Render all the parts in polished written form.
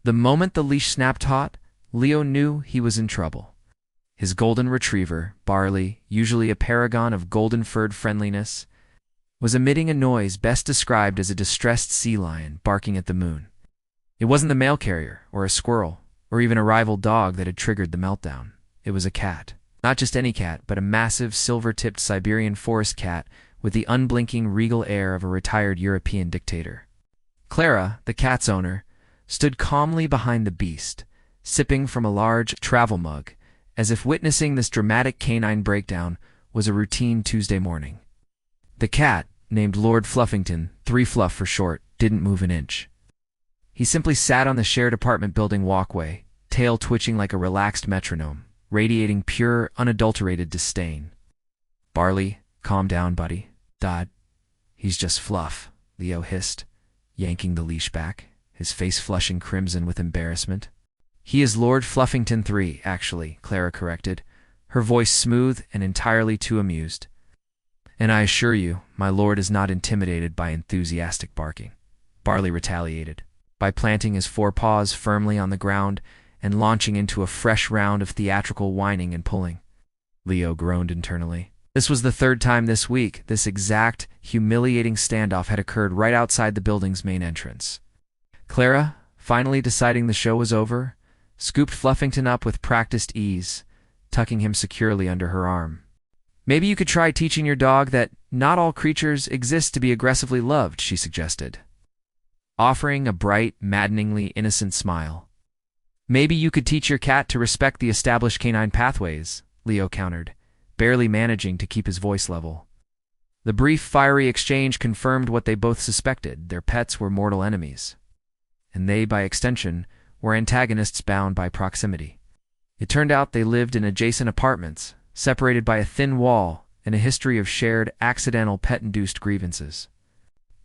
The moment the leash snapped taut, Leo knew he was in trouble. His golden retriever, Barley, usually a paragon of golden-furred friendliness, was emitting a noise best described as a distressed sea lion barking at the moon. It wasn't the mail carrier, or a squirrel, or even a rival dog that had triggered the meltdown. It was a cat. Not just any cat, but a massive, silver-tipped Siberian forest cat with the unblinking, regal air of a retired European dictator. Clara, the cat's owner, stood calmly behind the beast, sipping from a large travel mug, as if witnessing this dramatic canine breakdown was a routine Tuesday morning. The cat, named Lord Fluffington, 3 Fluff for short, didn't move an inch. He simply sat on the shared apartment building walkway, tail twitching like a relaxed metronome, radiating pure, unadulterated disdain. "Barley, calm down, buddy. Dad, he's just Fluff," Leo hissed, yanking the leash back, his face flushing crimson with embarrassment. "He is Lord Fluffington 3, actually," Clara corrected, her voice smooth and entirely too amused. "And I assure you, my lord is not intimidated by enthusiastic barking," Barley retaliated, by planting his forepaws firmly on the ground and launching into a fresh round of theatrical whining and pulling. Leo groaned internally. This was the 3rd time this week this exact, humiliating standoff had occurred right outside the building's main entrance. Clara, finally deciding the show was over, scooped Fluffington up with practiced ease, tucking him securely under her arm. "Maybe you could try teaching your dog that not all creatures exist to be aggressively loved," she suggested, offering a bright, maddeningly innocent smile. "Maybe you could teach your cat to respect the established canine pathways," Leo countered, barely managing to keep his voice level. The brief, fiery exchange confirmed what they both suspected: their pets were mortal enemies. And they, by extension, were antagonists bound by proximity. It turned out they lived in adjacent apartments, separated by a thin wall and a history of shared, accidental pet-induced grievances.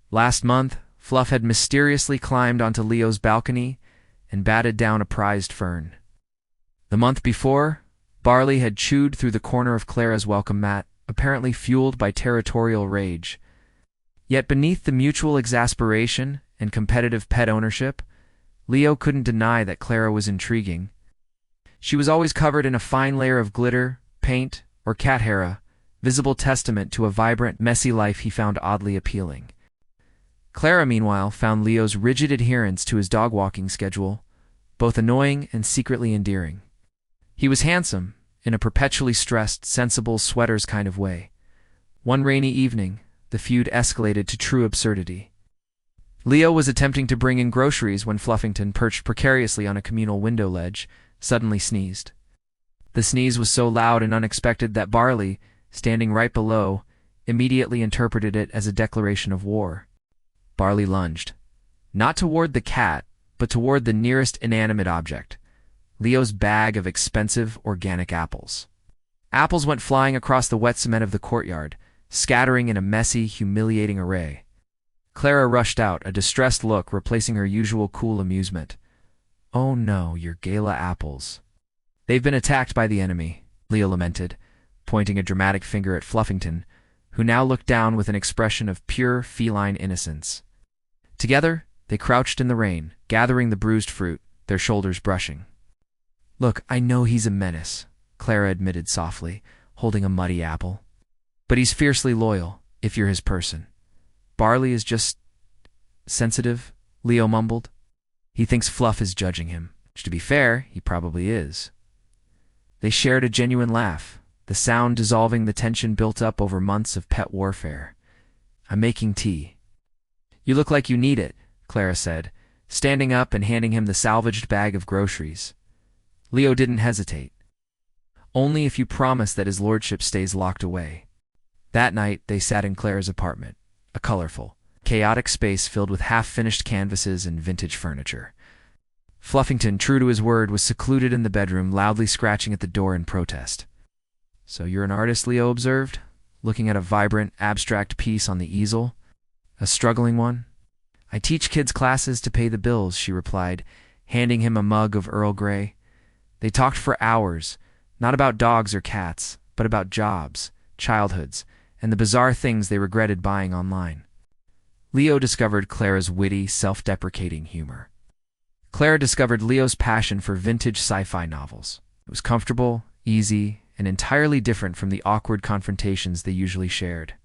Last month, Fluff had mysteriously climbed onto Leo's balcony and batted down a prized fern. The month before, Barley had chewed through the corner of Clara's welcome mat, apparently fueled by territorial rage. Yet beneath the mutual exasperation and competitive pet ownership, Leo couldn't deny that Clara was intriguing. She was always covered in a fine layer of glitter, paint, or cat hair, visible testament to a vibrant, messy life he found oddly appealing. Clara, meanwhile, found Leo's rigid adherence to his dog-walking schedule both annoying and secretly endearing. He was handsome, in a perpetually stressed, sensible sweaters kind of way. One rainy evening, the feud escalated to true absurdity. Leo was attempting to bring in groceries when Fluffington, perched precariously on a communal window ledge, suddenly sneezed. The sneeze was so loud and unexpected that Barley, standing right below, immediately interpreted it as a declaration of war. Barley lunged, not toward the cat, but toward the nearest inanimate object, Leo's bag of expensive organic apples. Apples went flying across the wet cement of the courtyard, scattering in a messy, humiliating array. Clara rushed out, a distressed look replacing her usual cool amusement. "Oh no, your gala apples. They've been attacked by the enemy," Leo lamented, pointing a dramatic finger at Fluffington, who now looked down with an expression of pure feline innocence. Together, they crouched in the rain, gathering the bruised fruit, their shoulders brushing. "Look, I know he's a menace," Clara admitted softly, holding a muddy apple. "But he's fiercely loyal, if you're his person. Barley is just sensitive," Leo mumbled. "He thinks Fluff is judging him, which, to be fair, he probably is." They shared a genuine laugh, the sound dissolving the tension built up over months of pet warfare. "I'm making tea." "You look like you need it," Clara said, standing up and handing him the salvaged bag of groceries. Leo didn't hesitate. "Only if you promise that his lordship stays locked away." That night, they sat in Clara's apartment, a colorful, chaotic space filled with half-finished canvases and vintage furniture. Fluffington, true to his word, was secluded in the bedroom, loudly scratching at the door in protest. "So you're an artist," Leo observed, looking at a vibrant, abstract piece on the easel. "A struggling one?" "I teach kids classes to pay the bills," she replied, handing him a mug of Earl Grey. They talked for hours, not about dogs or cats, but about jobs, childhoods, and the bizarre things they regretted buying online. Leo discovered Clara's witty, self-deprecating humor. Clara discovered Leo's passion for vintage sci-fi novels. It was comfortable, easy, and entirely different from the awkward confrontations they usually shared.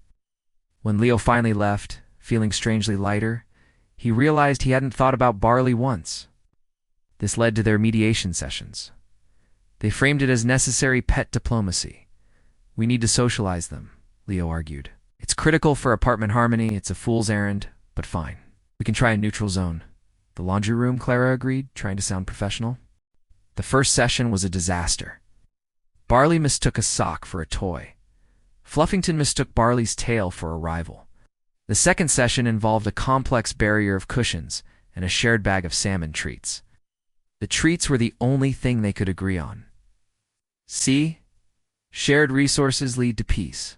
When Leo finally left, feeling strangely lighter, he realized he hadn't thought about Barley once. This led to their mediation sessions. They framed it as necessary pet diplomacy. "We need to socialize them," Leo argued. "It's critical for apartment harmony, it's a fool's errand, but fine. We can try a neutral zone." "The laundry room," Clara agreed, trying to sound professional. The first session was a disaster. Barley mistook a sock for a toy. Fluffington mistook Barley's tail for a rival. The second session involved a complex barrier of cushions and a shared bag of salmon treats. The treats were the only thing they could agree on. "See? Shared resources lead to peace,"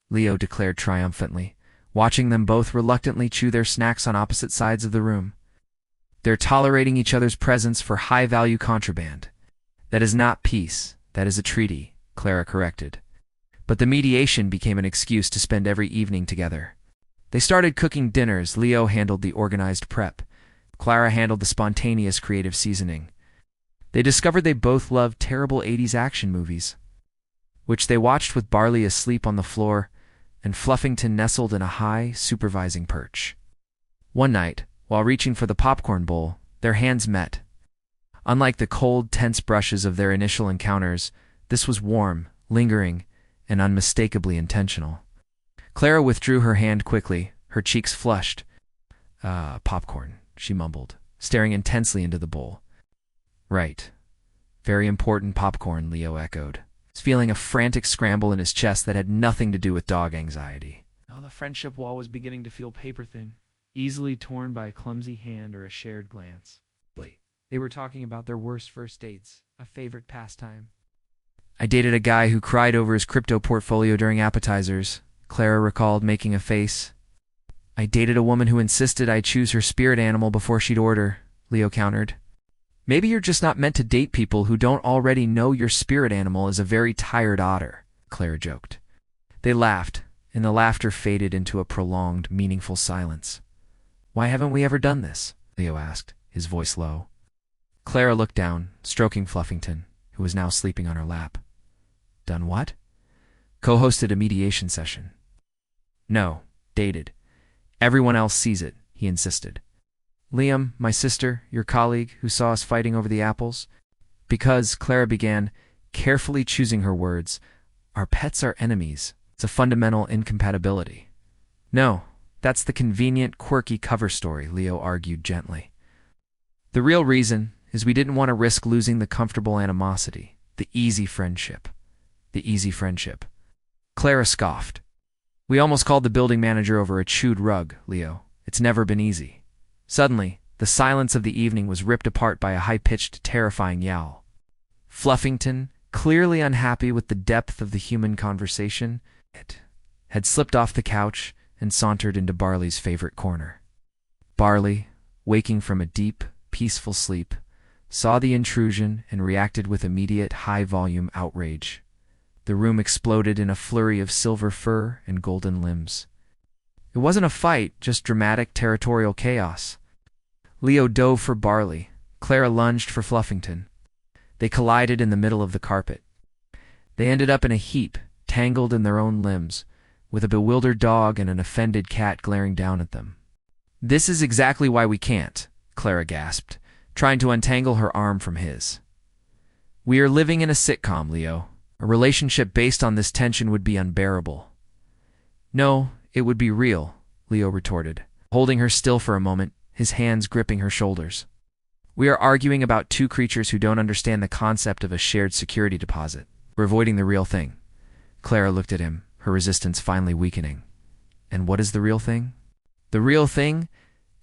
Leo declared triumphantly, watching them both reluctantly chew their snacks on opposite sides of the room. "They're tolerating each other's presence for high-value contraband." "That is not peace, that is a treaty," Clara corrected. But the mediation became an excuse to spend every evening together. They started cooking dinners. Leo handled the organized prep. Clara handled the spontaneous creative seasoning. They discovered they both loved terrible 80s action movies, which they watched with Barley asleep on the floor and Fluffington nestled in a high, supervising perch. One night, while reaching for the popcorn bowl, their hands met. Unlike the cold, tense brushes of their initial encounters, this was warm, lingering, and unmistakably intentional. Clara withdrew her hand quickly, her cheeks flushed. Popcorn," she mumbled, staring intensely into the bowl. "Right. Very important popcorn," Leo echoed, feeling a frantic scramble in his chest that had nothing to do with dog anxiety. Now the friendship wall was beginning to feel paper-thin, easily torn by a clumsy hand or a shared glance. They were talking about their worst first dates, a favorite pastime. "I dated a guy who cried over his crypto portfolio during appetizers," Clara recalled, making a face. "I dated a woman who insisted I choose her spirit animal before she'd order," Leo countered. "Maybe you're just not meant to date people who don't already know your spirit animal is a very tired otter," Clara joked. They laughed, and the laughter faded into a prolonged, meaningful silence. "Why haven't we ever done this?" Leo asked, his voice low. Clara looked down, stroking Fluffington, who was now sleeping on her lap. "Done what?" "Co-hosted a mediation session." "No, dated. Everyone else sees it," he insisted. "Liam, my sister, your colleague, who saw us fighting over the apples?" "Because," Clara began, carefully choosing her words, "our pets are enemies. It's a fundamental incompatibility." "No, that's the convenient, quirky cover story," Leo argued gently. "The real reason is we didn't want to risk losing the comfortable animosity, the easy friendship." "The easy friendship." Clara scoffed. "We almost called the building manager over a chewed rug, Leo. It's never been easy." Suddenly, the silence of the evening was ripped apart by a high-pitched, terrifying yowl. Fluffington, clearly unhappy with the depth of the human conversation, had slipped off the couch and sauntered into Barley's favorite corner. Barley, waking from a deep, peaceful sleep, saw the intrusion and reacted with immediate, high-volume outrage. The room exploded in a flurry of silver fur and golden limbs. It wasn't a fight, just dramatic, territorial chaos. Leo dove for Barley. Clara lunged for Fluffington. They collided in the middle of the carpet. They ended up in a heap, tangled in their own limbs, with a bewildered dog and an offended cat glaring down at them. "This is exactly why we can't," Clara gasped, trying to untangle her arm from his. "We are living in a sitcom, Leo. A relationship based on this tension would be unbearable." "No, it would be real," Leo retorted, holding her still for a moment, his hands gripping her shoulders. "We are arguing about two creatures who don't understand the concept of a shared security deposit. We're avoiding the real thing." Clara looked at him, her resistance finally weakening. "And what is the real thing?" "The real thing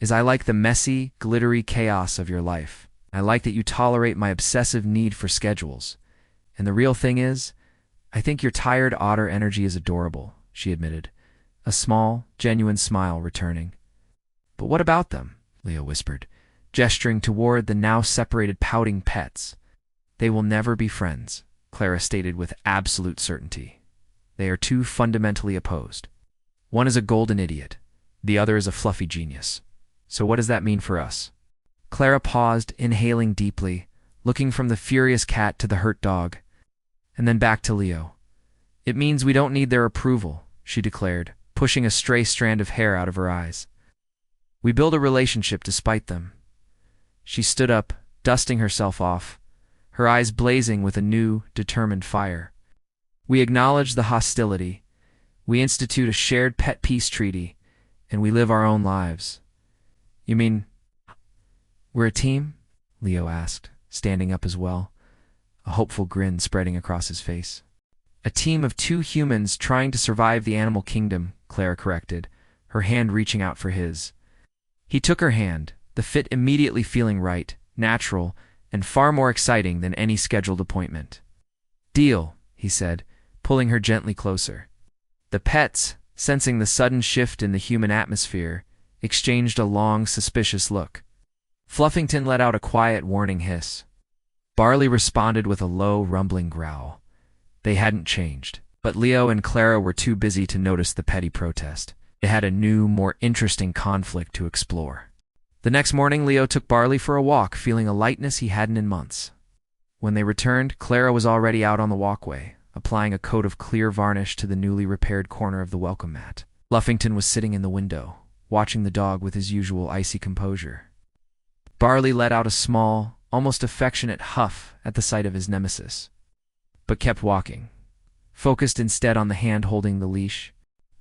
is I like the messy, glittery chaos of your life. I like that you tolerate my obsessive need for schedules. And the real thing is, I think your tired otter energy is adorable," she admitted, a small, genuine smile returning. "But what about them?" Leo whispered, gesturing toward the now separated pouting pets. "They will never be friends," Clara stated with absolute certainty. "They are too fundamentally opposed. One is a golden idiot. The other is a fluffy genius. So what does that mean for us?" Clara paused, inhaling deeply, looking from the furious cat to the hurt dog, and then back to Leo. It means we don't need their approval, she declared, pushing a stray strand of hair out of her eyes. We build a relationship despite them. She stood up, dusting herself off, her eyes blazing with a new, determined fire. We acknowledge the hostility. We institute a shared pet peace treaty, and we live our own lives. You mean we're a team? Leo asked, standing up as well, a hopeful grin spreading across his face. A team of two humans trying to survive the animal kingdom, Clara corrected, her hand reaching out for his. He took her hand, the fit immediately feeling right, natural, and far more exciting than any scheduled appointment. Deal, he said, pulling her gently closer. The pets, sensing the sudden shift in the human atmosphere, exchanged a long, suspicious look. Fluffington let out a quiet, warning hiss. Barley responded with a low, rumbling growl. They hadn't changed, but Leo and Clara were too busy to notice the petty protest. It had a new, more interesting conflict to explore. The next morning, Leo took Barley for a walk, feeling a lightness he hadn't in months. When they returned, Clara was already out on the walkway, applying a coat of clear varnish to the newly repaired corner of the welcome mat. Fluffington was sitting in the window, watching the dog with his usual icy composure. Barley let out a small, almost affectionate huff at the sight of his nemesis, but kept walking, focused instead on the hand holding the leash.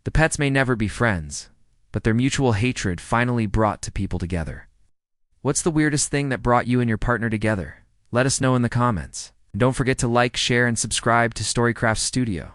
The pets may never be friends, but their mutual hatred finally brought two people together. What's the weirdest thing that brought you and your partner together? Let us know in the comments. And don't forget to like, share, and subscribe to Storycraft Studio.